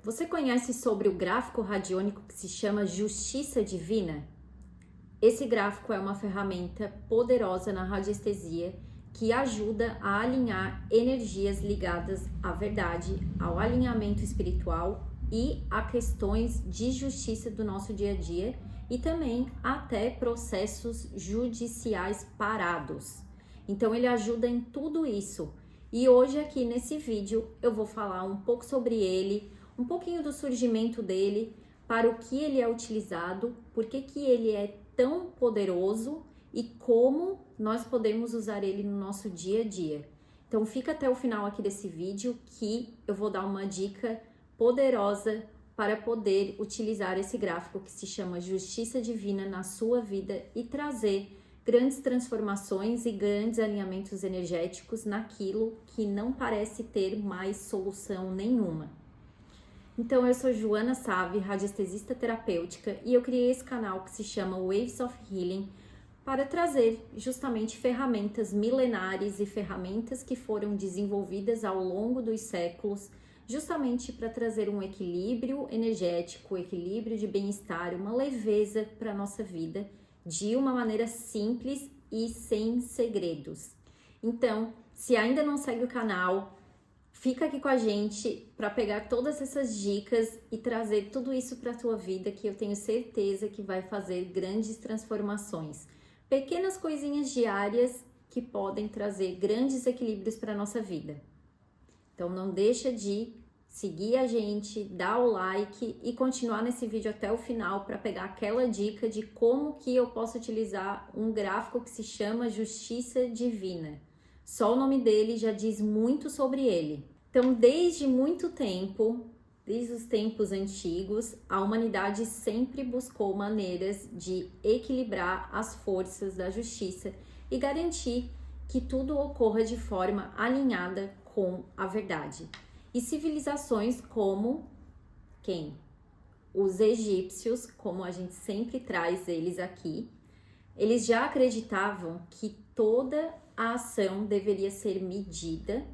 Você conhece sobre o gráfico radiônico que se chama Justiça Divina? Esse gráfico é uma ferramenta poderosa na radiestesia que ajuda a alinhar energias ligadas à verdade, ao alinhamento espiritual e a questões de justiça do nosso dia a dia e também até processos judiciais parados. Então ele ajuda em tudo isso. E hoje aqui nesse vídeo eu vou falar um pouco sobre ele, um pouquinho do surgimento dele, para o que ele é utilizado, por que ele é tão poderoso e como nós podemos usar ele no nosso dia a dia. Então fica até o final aqui desse vídeo que eu vou dar uma dica poderosa para poder utilizar esse gráfico que se chama Justiça Divina na sua vida e trazer grandes transformações e grandes alinhamentos energéticos naquilo que não parece ter mais solução nenhuma. Então, eu sou Joana Save, radiestesista terapêutica, e eu criei esse canal que se chama Waves of Healing para trazer justamente ferramentas milenares e ferramentas que foram desenvolvidas ao longo dos séculos, justamente para trazer um equilíbrio energético, equilíbrio de bem-estar, uma leveza para a nossa vida, de uma maneira simples e sem segredos. Então, se ainda não segue o canal, fica aqui com a gente para pegar todas essas dicas e trazer tudo isso para a tua vida, que eu tenho certeza que vai fazer grandes transformações. Pequenas coisinhas diárias que podem trazer grandes equilíbrios para a nossa vida. Então não deixa de seguir a gente, dar o like e continuar nesse vídeo até o final para pegar aquela dica de como que eu posso utilizar um gráfico que se chama Justiça Divina. Só o nome dele já diz muito sobre ele. Então, desde muito tempo, desde os tempos antigos, a humanidade sempre buscou maneiras de equilibrar as forças da justiça e garantir que tudo ocorra de forma alinhada com a verdade. E civilizações como quem? Os egípcios, como a gente sempre traz eles aqui, eles já acreditavam que toda a ação deveria ser medida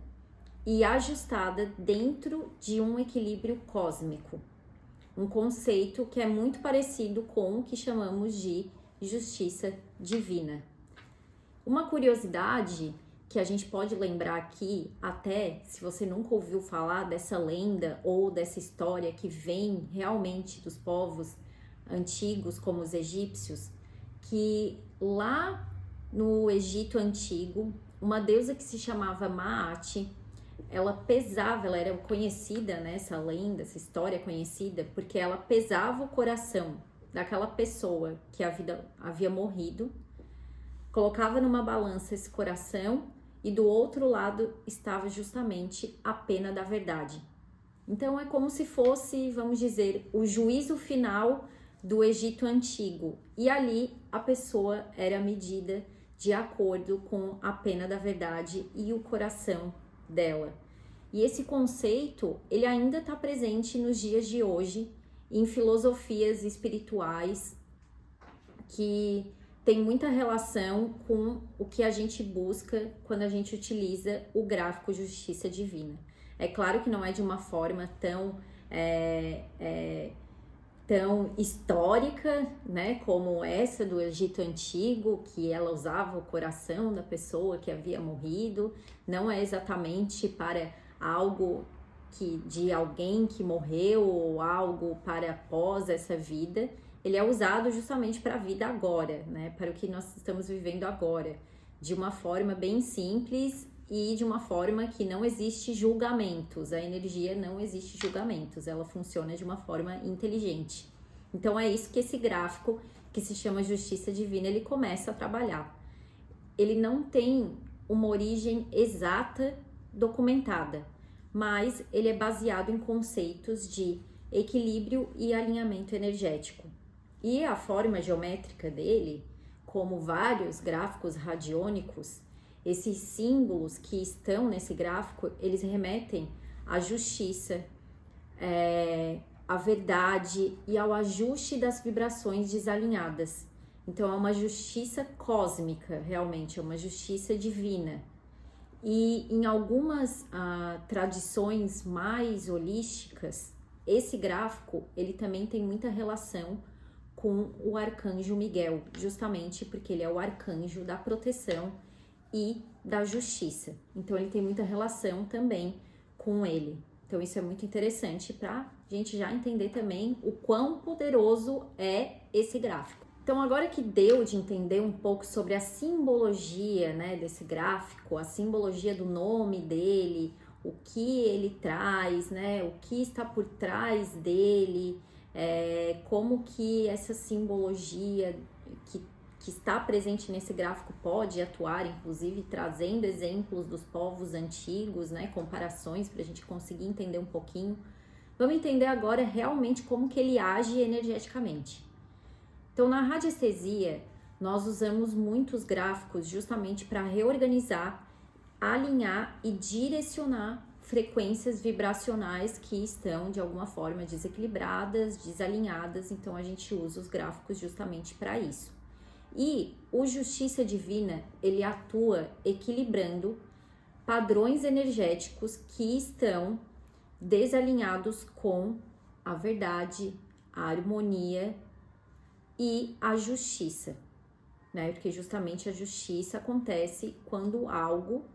e ajustada dentro de um equilíbrio cósmico. Um conceito que é muito parecido com o que chamamos de justiça divina. Uma curiosidade que a gente pode lembrar aqui, até se você nunca ouviu falar dessa lenda ou dessa história que vem realmente dos povos antigos, como os egípcios, que lá no Egito Antigo, uma deusa que se chamava Maat, ela pesava, ela era conhecida, né, essa lenda, essa história conhecida, porque ela pesava o coração daquela pessoa que havia morrido, colocava numa balança esse coração e do outro lado estava justamente a pena da verdade. Então é como se fosse, vamos dizer, o juízo final do Egito Antigo, e ali a pessoa era medida de acordo com a pena da verdade e o coração dela. E esse conceito, ele ainda está presente nos dias de hoje, em filosofias espirituais, que tem muita relação com o que a gente busca quando a gente utiliza o gráfico Justiça Divina. É claro que não é de uma forma tão histórica, né, como essa do Egito Antigo, que ela usava o coração da pessoa que havia morrido. Não é exatamente para algo de alguém que morreu ou algo para após essa vida. Ele é usado justamente para a vida agora, né, para o que nós estamos vivendo agora, de uma forma bem simples e de uma forma que não existe julgamentos. A energia não existe julgamentos, ela funciona de uma forma inteligente. Então é isso que esse gráfico, que se chama Justiça Divina, ele começa a trabalhar. Ele não tem uma origem exata documentada, mas ele é baseado em conceitos de equilíbrio e alinhamento energético. E a forma geométrica dele, como vários gráficos radiônicos, esses símbolos que estão nesse gráfico, eles remetem à justiça, à verdade e ao ajuste das vibrações desalinhadas. Então é uma justiça cósmica, realmente, é uma justiça divina. E em algumas tradições mais holísticas, esse gráfico, ele também tem muita relação com o arcanjo Miguel, justamente porque ele é o arcanjo da proteção e da justiça. Então, ele tem muita relação também com ele. Então, isso é muito interessante para a gente já entender também o quão poderoso é esse gráfico. Então, agora que deu de entender um pouco sobre a simbologia, né, desse gráfico, a simbologia do nome dele, o que ele traz, né, o que está por trás dele, como que essa simbologia que está presente nesse gráfico pode atuar, inclusive trazendo exemplos dos povos antigos, né, comparações para a gente conseguir entender um pouquinho. Vamos entender agora realmente como que ele age energeticamente. Então, na radiestesia, nós usamos muitos gráficos justamente para reorganizar, alinhar e direcionar frequências vibracionais que estão de alguma forma desequilibradas, desalinhadas. Então, a gente usa os gráficos justamente para isso. E o Justiça Divina, ele atua equilibrando padrões energéticos que estão desalinhados com a verdade, a harmonia e a justiça, né? Porque justamente a justiça acontece quando algo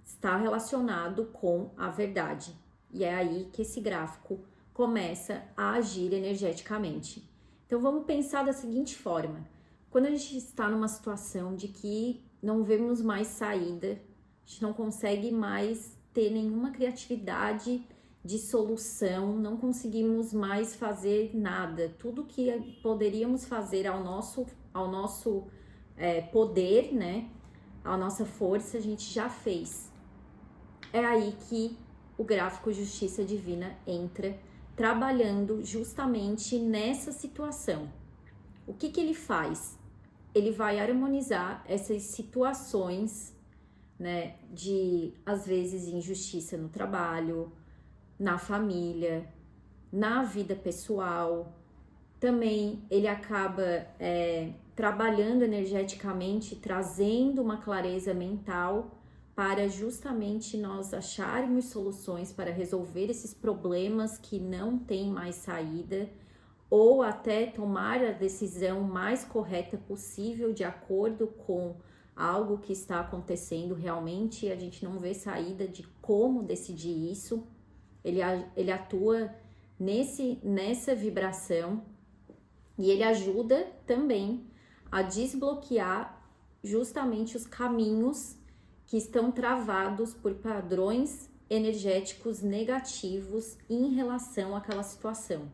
está relacionado com a verdade. E é aí que esse gráfico começa a agir energeticamente. Então vamos pensar da seguinte forma: quando a gente está numa situação de que não vemos mais saída, a gente não consegue mais ter nenhuma criatividade de solução, não conseguimos mais fazer nada, tudo que poderíamos fazer ao nosso poder, né, a nossa força, a gente já fez. É aí que o gráfico Justiça Divina entra, trabalhando justamente nessa situação. O que ele faz? Ele vai harmonizar essas situações, né, de, às vezes, injustiça no trabalho, na família, na vida pessoal. Também ele acaba trabalhando energeticamente, trazendo uma clareza mental para justamente nós acharmos soluções para resolver esses problemas que não têm mais saída, ou até tomar a decisão mais correta possível de acordo com algo que está acontecendo realmente e a gente não vê saída de como decidir isso. Ele atua nessa vibração e ele ajuda também a desbloquear justamente os caminhos que estão travados por padrões energéticos negativos em relação àquela situação.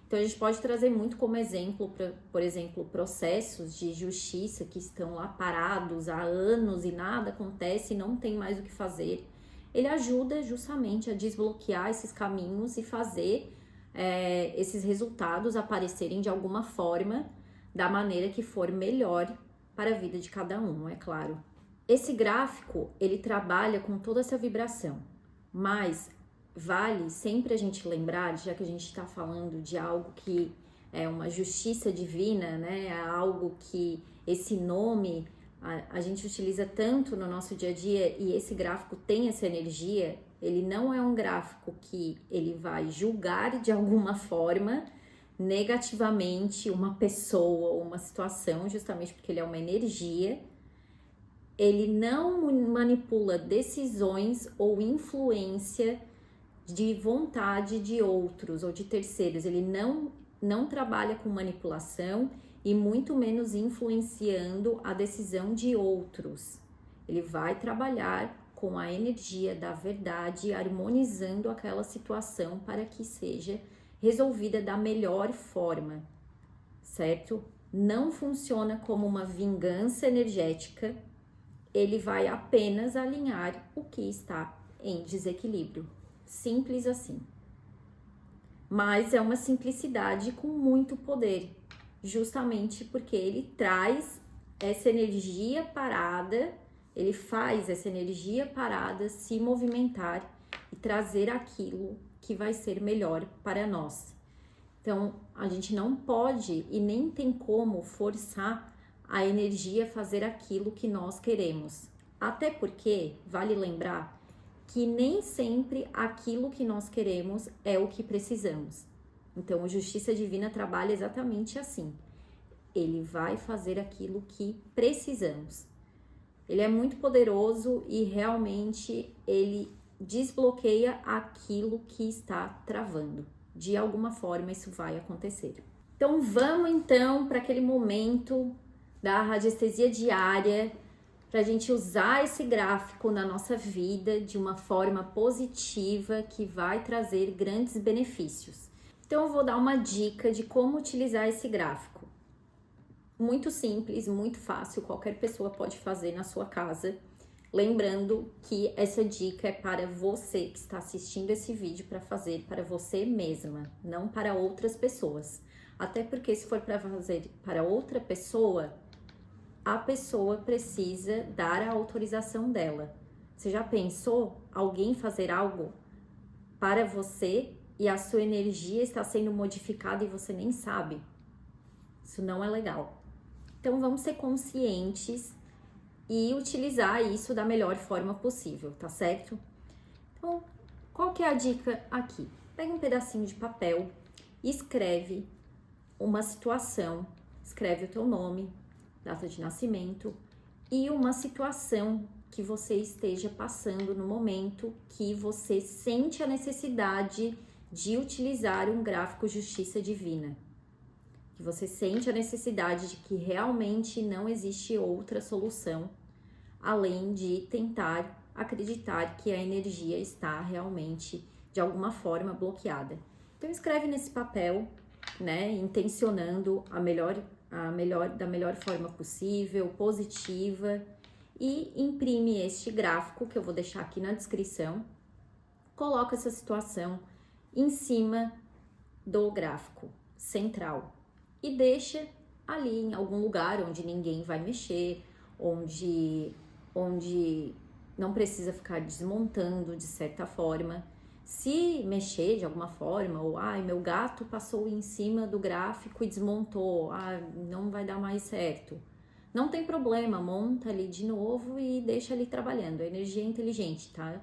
Então, a gente pode trazer muito como exemplo, por exemplo, processos de justiça que estão lá parados há anos e nada acontece e não tem mais o que fazer. Ele ajuda justamente a desbloquear esses caminhos e fazer esses resultados aparecerem de alguma forma, da maneira que for melhor para a vida de cada um, é claro. Esse gráfico, ele trabalha com toda essa vibração, mas vale sempre a gente lembrar, já que a gente está falando de algo que é uma justiça divina, né? É algo que esse nome a gente utiliza tanto no nosso dia a dia e esse gráfico tem essa energia. Ele não é um gráfico que ele vai julgar de alguma forma negativamente uma pessoa ou uma situação, justamente porque ele é uma energia. Ele não manipula decisões ou influência de vontade de outros ou de terceiros. Ele não trabalha com manipulação e muito menos influenciando a decisão de outros. Ele vai trabalhar com a energia da verdade, harmonizando aquela situação para que seja resolvida da melhor forma, certo? Não funciona como uma vingança energética, ele vai apenas alinhar o que está em desequilíbrio. Simples assim. Mas é uma simplicidade com muito poder, justamente porque ele traz essa energia parada, ele faz essa energia parada se movimentar e trazer aquilo que vai ser melhor para nós. Então, a gente não pode e nem tem como forçar a energia a fazer aquilo que nós queremos. Até porque, vale lembrar que nem sempre aquilo que nós queremos é o que precisamos. Então, a Justiça Divina trabalha exatamente assim. Ele vai fazer aquilo que precisamos. Ele é muito poderoso e realmente ele desbloqueia aquilo que está travando. De alguma forma isso vai acontecer. Então vamos para aquele momento da radiestesia diária, para a gente usar esse gráfico na nossa vida de uma forma positiva que vai trazer grandes benefícios. Então eu vou dar uma dica de como utilizar esse gráfico. Muito simples, muito fácil, qualquer pessoa pode fazer na sua casa. Lembrando que essa dica é para você que está assistindo esse vídeo, para fazer para você mesma, não para outras pessoas. Até porque se for para fazer para outra pessoa, a pessoa precisa dar a autorização dela. Você já pensou alguém fazer algo para você e a sua energia está sendo modificada e você nem sabe? Isso não é legal. Então vamos ser conscientes e utilizar isso da melhor forma possível, tá certo? Então, qual que é a dica aqui? Pega um pedacinho de papel e escreve uma situação, escreve o teu nome, data de nascimento e uma situação que você esteja passando no momento que você sente a necessidade de utilizar um gráfico Justiça Divina. Que você sente a necessidade de que realmente não existe outra solução além de tentar acreditar que a energia está realmente de alguma forma bloqueada. Então escreve nesse papel, né, intencionando da melhor forma possível, positiva, e imprime este gráfico que eu vou deixar aqui na descrição. Coloca essa situação em cima do gráfico central e deixa ali em algum lugar onde ninguém vai mexer, onde não precisa ficar desmontando de certa forma. Se mexer de alguma forma, ou meu gato passou em cima do gráfico e desmontou, não vai dar mais certo. Não tem problema, monta ali de novo e deixa ali trabalhando. A energia é inteligente, tá?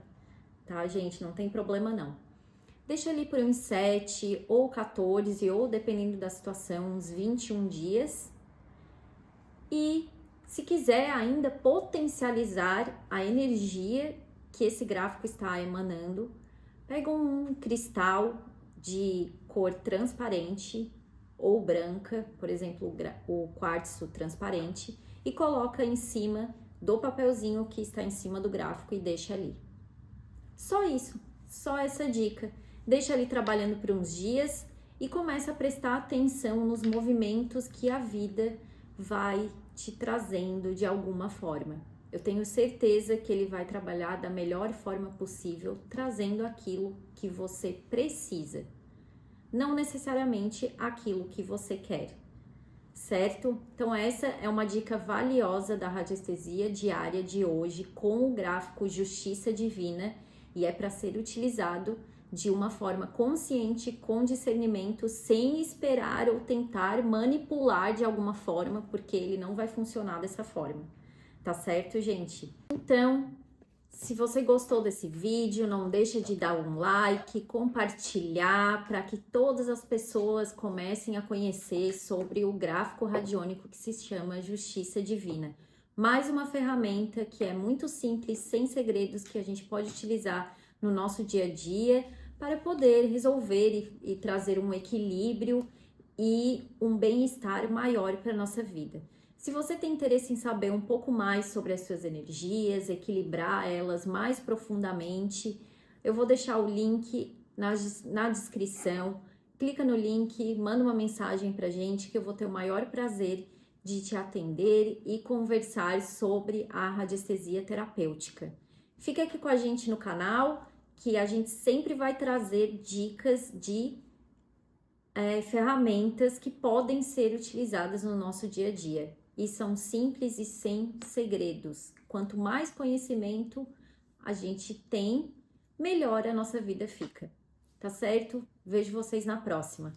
Tá, gente? Não tem problema não. Deixa ali por uns 7 ou 14, ou dependendo da situação, uns 21 dias. E se quiser ainda potencializar a energia que esse gráfico está emanando, pega um cristal de cor transparente ou branca, por exemplo, o quartzo transparente, e coloca em cima do papelzinho que está em cima do gráfico e deixa ali. Só isso, só essa dica. Deixa ali trabalhando por uns dias e começa a prestar atenção nos movimentos que a vida vai te trazendo de alguma forma. Eu tenho certeza que ele vai trabalhar da melhor forma possível, trazendo aquilo que você precisa, não necessariamente aquilo que você quer, certo? Então essa é uma dica valiosa da radiestesia diária de hoje com o gráfico Justiça Divina, e é para ser utilizado de uma forma consciente, com discernimento, sem esperar ou tentar manipular de alguma forma, porque ele não vai funcionar dessa forma. Tá certo, gente? Então, se você gostou desse vídeo, não deixa de dar um like, compartilhar, para que todas as pessoas comecem a conhecer sobre o gráfico radiônico que se chama Justiça Divina. Mais uma ferramenta que é muito simples, sem segredos, que a gente pode utilizar no nosso dia a dia para poder resolver e trazer um equilíbrio e um bem-estar maior para a nossa vida. Se você tem interesse em saber um pouco mais sobre as suas energias, equilibrar elas mais profundamente, eu vou deixar o link na descrição. Clica no link, manda uma mensagem pra gente que eu vou ter o maior prazer de te atender e conversar sobre a radiestesia terapêutica. Fica aqui com a gente no canal, que a gente sempre vai trazer dicas de ferramentas que podem ser utilizadas no nosso dia a dia. E são simples e sem segredos. Quanto mais conhecimento a gente tem, melhor a nossa vida fica. Tá certo? Vejo vocês na próxima.